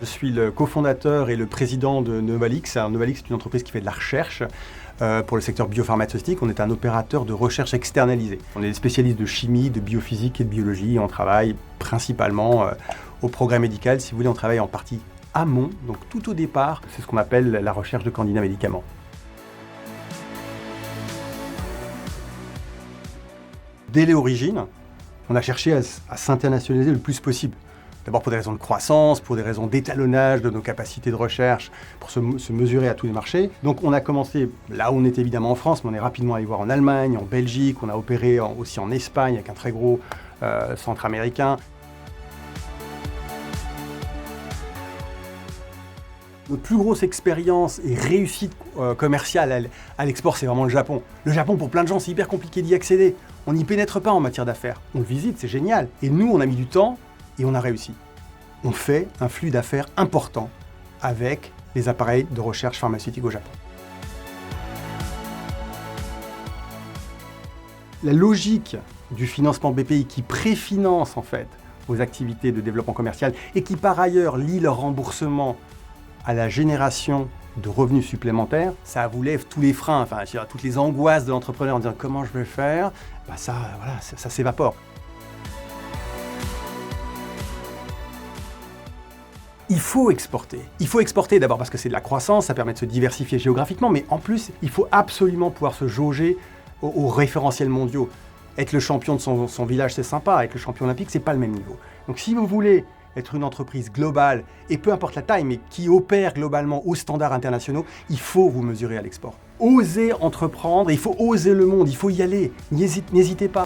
Je suis le cofondateur et le président de Novalix. Novalix est une entreprise qui fait de la recherche pour le secteur biopharmaceutique. On est un opérateur de recherche externalisé. On est des spécialistes de chimie, de biophysique et de biologie. On travaille principalement au progrès médical. Si vous voulez, on travaille en partie amont, donc tout au départ. C'est ce qu'on appelle la recherche de candidats médicaments. Dès l'origine, on a cherché à s'internationaliser le plus possible. D'abord pour des raisons de croissance, pour des raisons d'étalonnage de nos capacités de recherche, pour se mesurer à tous les marchés. Donc on a commencé, là où on est évidemment en France, mais on est rapidement allé voir en Allemagne, en Belgique, on a opéré aussi en Espagne avec un très gros centre américain. Notre plus grosse expérience et réussite commerciale à l'export, c'est vraiment le Japon. Le Japon, pour plein de gens, c'est hyper compliqué d'y accéder. On n'y pénètre pas en matière d'affaires. On le visite, c'est génial. Et nous, on a mis du temps et on a réussi. On fait un flux d'affaires important avec les appareils de recherche pharmaceutique au Japon. La logique du financement BPI qui préfinance en fait vos activités de développement commercial et qui par ailleurs lie leur remboursement à la génération de revenus supplémentaires, ça vous lève tous les freins, enfin toutes les angoisses de l'entrepreneur en disant comment je vais faire, ça s'évapore. Il faut exporter d'abord parce que c'est de la croissance, ça permet de se diversifier géographiquement, mais en plus, il faut absolument pouvoir se jauger aux référentiels mondiaux. Être le champion de son village, c'est sympa, être le champion olympique, c'est pas le même niveau. Donc si vous voulez être une entreprise globale, et peu importe la taille, mais qui opère globalement aux standards internationaux, il faut vous mesurer à l'export. Osez entreprendre, il faut oser le monde, il faut y aller, n'hésitez pas.